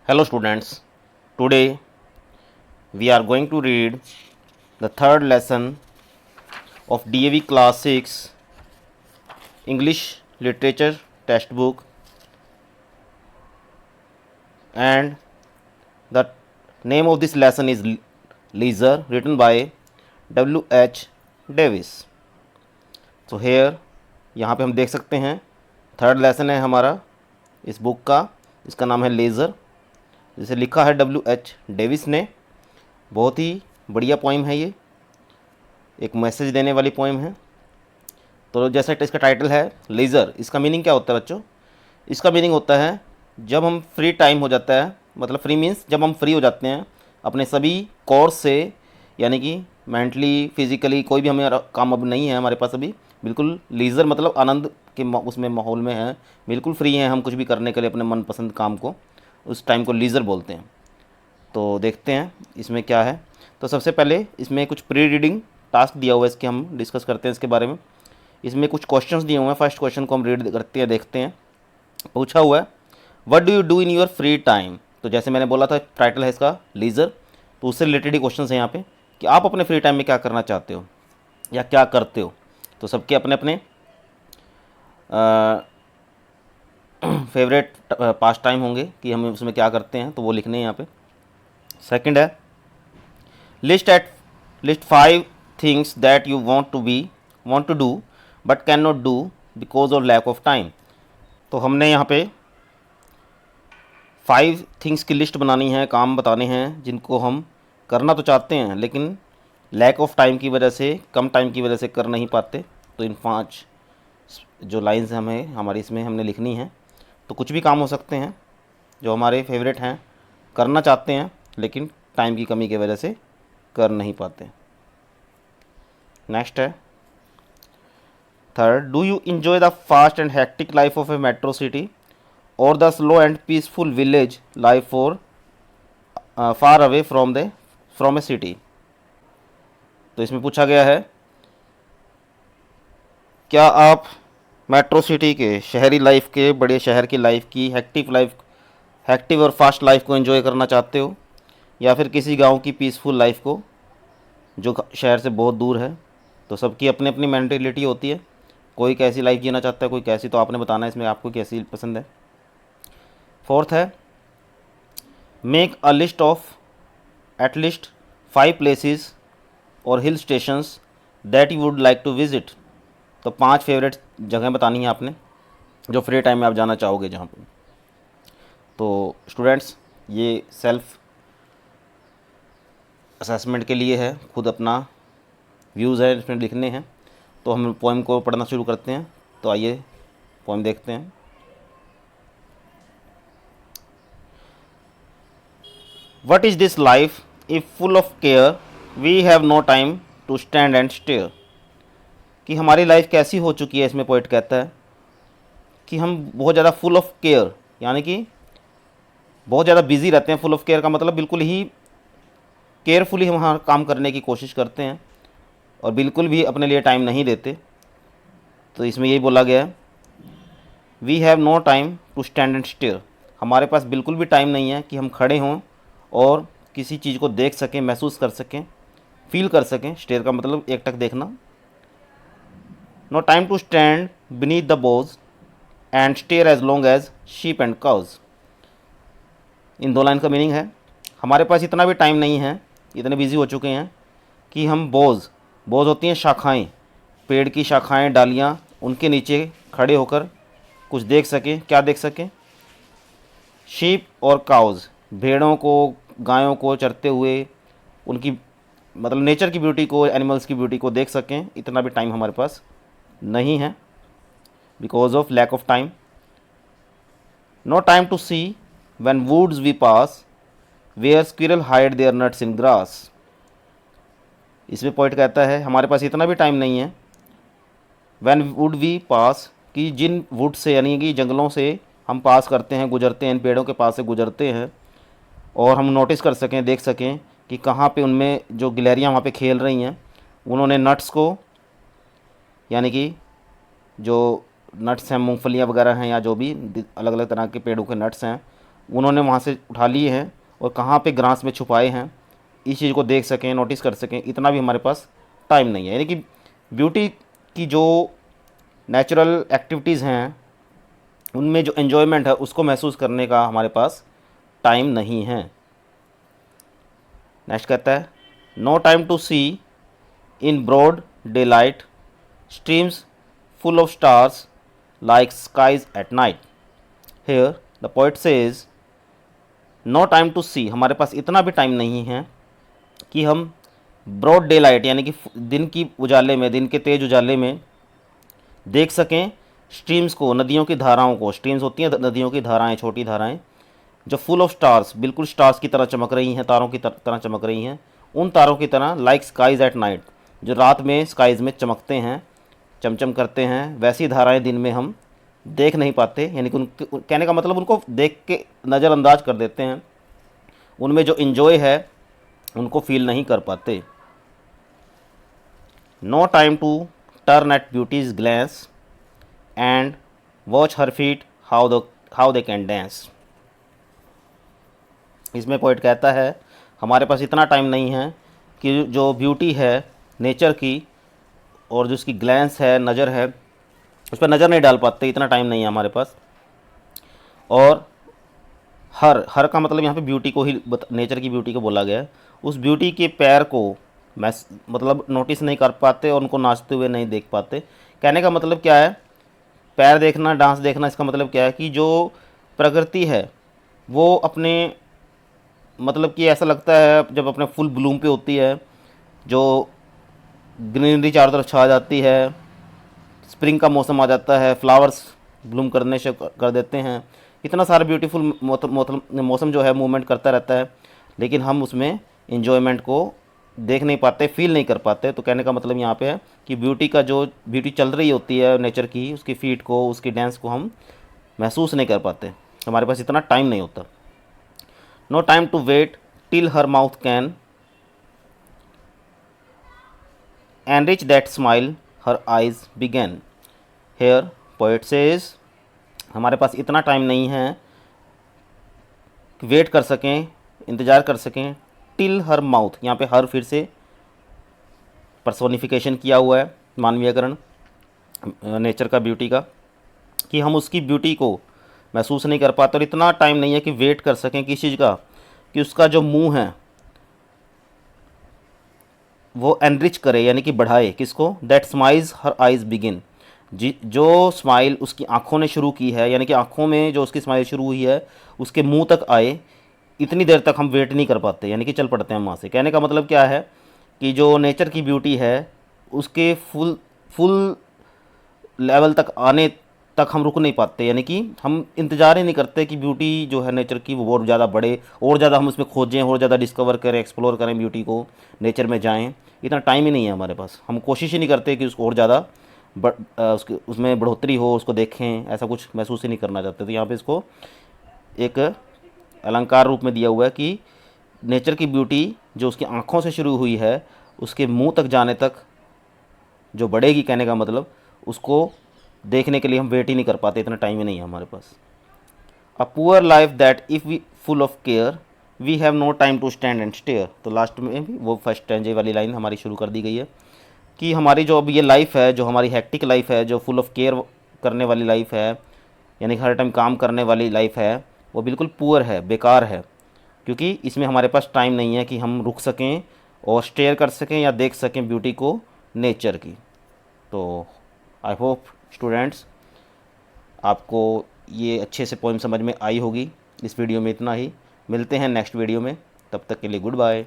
Hello students, today we are going to read the third lesson of DAV class 6 English literature textbook, and the name of this lesson is Leisure, written by W.H. Davis. So here यहाँ पे हम देख सकते हैं third lesson है हमारा इस book का, इसका नाम है लेज़र, जिसे लिखा है W.H. डेविस ने। बहुत ही बढ़िया पोइम है ये, एक मैसेज देने वाली पोइम है। तो जैसा इसका टाइटल है लेज़र, इसका मीनिंग क्या होता है बच्चों? इसका मीनिंग होता है जब हम फ्री टाइम हो जाता है, मतलब फ्री मीन्स जब हम फ्री हो जाते हैं अपने सभी कोर्स से, यानी कि मेंटली फिजिकली कोई भी हमें काम अब नहीं है हमारे पास अभी, बिल्कुल लीज़र मतलब आनंद के उसमें माहौल में है, बिल्कुल फ्री हैं हम कुछ भी करने के लिए अपने मनपसंद काम को, उस टाइम को लीज़र बोलते हैं। तो देखते हैं इसमें क्या है। तो सबसे पहले इसमें कुछ प्री रीडिंग टास्क दिया हुआ है, इसके हम डिस्कस करते हैं इसके बारे में। इसमें कुछ क्वेश्चंस दिए हुए हैं, फर्स्ट क्वेश्चन को हम रीड करते हैं, देखते हैं। पूछा हुआ है what do you do in your free time. तो जैसे मैंने बोला था टाइटल है इसका लीज़र, तो उससे रिलेटेड ही क्वेश्चन है यहाँ पे कि आप अपने फ्री टाइम में क्या करना चाहते हो या क्या करते हो। तो सबके अपने अपने फेवरेट पास टाइम होंगे कि हम उसमें क्या करते हैं, तो वो लिखने हैं यहाँ पे। सेकंड है list 5 things that you want to do but can not do because of lack of time. तो हमने यहाँ पे 5 थिंग्स की लिस्ट बनानी है, काम बताने हैं जिनको हम करना तो चाहते हैं लेकिन लैक ऑफ टाइम की वजह से, कम टाइम की वजह से कर नहीं पाते। तो इन 5 जो लाइंस हमें हमारी इसमें हमने लिखनी है। तो कुछ भी काम हो सकते हैं जो हमारे फेवरेट हैं, करना चाहते हैं लेकिन टाइम की कमी की वजह से कर नहीं पाते। नेक्स्ट है third, do you enjoy the fast and hectic life of a metro city और the slow and peaceful village life for far away from a city. तो इसमें पूछा गया है क्या आप मेट्रो सिटी के शहरी लाइफ के, बड़े शहर की लाइफ की हैक्टिव और फास्ट लाइफ को एंजॉय करना चाहते हो, या फिर किसी गांव की पीसफुल लाइफ को जो शहर से बहुत दूर है। तो सबकी अपनी अपनी मेंटेलिटी होती है, कोई कैसी लाइफ जीना चाहता है, कोई कैसी। तो आपने बताना है इसमें आपको कैसी पसंद है। फोर्थ है make a list of at least 5 places और hill stations that you would like to visit. तो 5 फेवरेट जगह बतानी है आपने जो फ्री टाइम में आप जाना चाहोगे जहाँ पर। तो स्टूडेंट्स ये सेल्फ असेसमेंट के लिए है, खुद अपना व्यूज़ है इसमें लिखने हैं। तो हम पोएम को पढ़ना शुरू करते हैं। तो आइए पोएम देखते हैं। What is this life if full of care we have no time to stand and stare. कि हमारी लाइफ कैसी हो चुकी है, इसमें पोइट कहता है कि हम बहुत ज़्यादा फुल ऑफ केयर, यानी कि बहुत ज़्यादा बिजी रहते हैं। फुल ऑफ केयर का मतलब बिल्कुल ही केयरफुली हम हर काम करने की कोशिश करते हैं और बिल्कुल भी अपने लिए टाइम नहीं देते। तो इसमें यही बोला गया है we have no time to stand and stare. हमारे पास बिल्कुल भी टाइम नहीं है कि हम खड़े हों और किसी चीज़ को देख सकें, महसूस कर सकें, फील कर सकें। स्टेयर का मतलब एकटक देखना। No time to stand beneath the boughs and stare as long as sheep and cows. इन 2 लाइन का मीनिंग है हमारे पास इतना भी टाइम नहीं है, इतने बिजी हो चुके हैं कि हम बोझ होती हैं शाखाएं, पेड़ की शाखाएं, डालियां, उनके नीचे खड़े होकर कुछ देख सकें। क्या देख सकें? शीप और काउज़, भेड़ों को, गायों को चरते हुए, उनकी मतलब नेचर की ब्यूटी को, एनिमल्स की ब्यूटी को देख सकें। इतना भी टाइम हमारे पास नहीं है because of lack of time. No time to see when woods we pass where squirrel hide their nuts in grass. इसमें पॉइंट कहता है हमारे पास इतना भी टाइम नहीं है व्हेन वुड वी पास, कि जिन वुड से यानी कि जंगलों से हम पास करते हैं, गुजरते हैं, इन पेड़ों के पास से गुजरते हैं और हम नोटिस कर सकें, देख सकें कि कहाँ पे उनमें जो गिलहरियाँ वहाँ पे खेल रही हैं, उन्होंने नट्स को, यानी कि जो नट्स हैं, मूंगफलियाँ वगैरह हैं या जो भी अलग अलग तरह के पेड़ों के नट्स हैं, उन्होंने वहाँ से उठा लिए हैं और कहाँ पे ग्रास में छुपाए हैं, इस चीज़ को देख सकें, नोटिस कर सकें, इतना भी हमारे पास टाइम नहीं है। यानी कि ब्यूटी की जो नेचुरल एक्टिविटीज़ हैं उनमें जो एन्जॉयमेंट है उसको महसूस करने का हमारे पास टाइम नहीं है। नेक्स्ट कहता है no time to see in broad daylight streams full of stars like skies at night. Here the poet says no time to see, हमारे पास इतना भी टाइम नहीं है कि हम ब्रॉड डे लाइट यानी कि दिन की उजाले में, दिन के तेज उजाले में देख सकें स्ट्रीम्स को, नदियों की धाराओं को। स्ट्रीम्स होती हैं नदियों की धाराएं, छोटी धाराएं जो फुल ऑफ स्टार्स, बिल्कुल स्टार्स की तरह चमक रही हैं, तारों की तरह चमक रही हैं, उन तारों की तरह लाइक स्काइज एट नाइट, जो रात में स्काइज में चमकते हैं, चमचम करते हैं, वैसी धाराएं दिन में हम देख नहीं पाते। यानी कि कहने का मतलब उनको देख के नज़रअंदाज कर देते हैं, उनमें जो इन्जॉय है उनको फील नहीं कर पाते। No time to turn at beauty's glance and watch her feet how they can dance. इसमें पोइट कहता है हमारे पास इतना टाइम नहीं है कि जो ब्यूटी है नेचर की और जो उसकी ग्लैंस है, नज़र है, उस पर नज़र नहीं डाल पाते, इतना टाइम नहीं है हमारे पास। और हर का मतलब यहाँ पे ब्यूटी को ही, नेचर की ब्यूटी को बोला गया है। उस ब्यूटी के पैर को मतलब नोटिस नहीं कर पाते और उनको नाचते हुए नहीं देख पाते। कहने का मतलब क्या है, पैर देखना, डांस देखना, इसका मतलब क्या है कि जो प्रकृति है वो अपने, मतलब कि ऐसा लगता है जब अपने फुल ब्लूम पे होती है, जो ग्रीनरी चारों तरफ छा जाती है, स्प्रिंग का मौसम आ जाता है, फ्लावर्स ब्लूम करने से कर देते हैं, इतना सारा ब्यूटीफुल मौसम जो है मूवमेंट करता रहता है, लेकिन हम उसमें इन्जॉयमेंट को देख नहीं पाते, फील नहीं कर पाते। तो कहने का मतलब यहाँ पे है कि ब्यूटी चल रही होती है नेचर की, उसकी फीट को, उसकी डांस को हम महसूस नहीं कर पाते, हमारे पास इतना टाइम नहीं होता। No time to wait till her mouth can enrich that smile her eyes began. Here poet says हमारे पास इतना टाइम नहीं है कि वेट कर सकें, इंतज़ार कर सकें, टिल हर माउथ, यहाँ पे हर फिर से पर्सोनिफिकेशन किया हुआ है, मानवीयकरण नेचर का, ब्यूटी का, कि हम उसकी ब्यूटी को महसूस नहीं कर पाते। और इतना टाइम नहीं है कि वेट कर सकें किस चीज़ का, कि उसका जो मुंह है वो एनरिच करे, यानी कि बढ़ाए किसको, that smiles her eyes begin, जो स्माइल उसकी आँखों ने शुरू की है, यानी कि आँखों में जो उसकी स्माइल शुरू हुई है उसके मुंह तक आए, इतनी देर तक हम वेट नहीं कर पाते, यानी कि चल पड़ते हैं वहाँ से। कहने का मतलब क्या है कि जो नेचर की ब्यूटी है उसके फुल लेवल तक आने तक हम रुक नहीं पाते, यानी कि हम इंतज़ार ही नहीं करते कि ब्यूटी जो है नेचर की वो और ज़्यादा बढ़े, और ज़्यादा हम उसमें खोजें, और ज़्यादा डिस्कवर करें, एक्सप्लोर करें ब्यूटी को, नेचर में जाएं। इतना टाइम ही नहीं है हमारे पास, हम कोशिश ही नहीं करते कि उसको और ज़्यादा उसमें बढ़ोतरी हो, उसको देखें, ऐसा कुछ महसूस ही नहीं करना चाहते। तो यहाँ पे इसको एक अलंकार रूप में दिया हुआ है कि नेचर की ब्यूटी जो उसकी आँखों से शुरू हुई है उसके मुँह तक जाने तक जो बढ़ेगी, कहने का मतलब उसको देखने के लिए हम वेट ही नहीं कर पाते, इतना टाइम ही नहीं है हमारे पास। A poor life that if we full of care we have no time to stand and stare. तो लास्ट में भी वो फर्स्ट स्टैंजे वाली लाइन हमारी शुरू कर दी गई है कि हमारी जो अब ये लाइफ है, जो हमारी हेक्टिक लाइफ है, जो फुल ऑफ केयर करने वाली लाइफ है, यानी हर टाइम काम करने वाली लाइफ है, वो बिल्कुल पुअर है, बेकार है, क्योंकि इसमें हमारे पास टाइम नहीं है कि हम रुक सकें और स्टेयर कर सकें या देख सकें ब्यूटी को, नेचर की। तो आई होप स्टूडेंट्स आपको ये अच्छे से पोएम समझ में आई होगी। इस वीडियो में इतना ही, मिलते हैं नेक्स्ट वीडियो में, तब तक के लिए गुड बाय।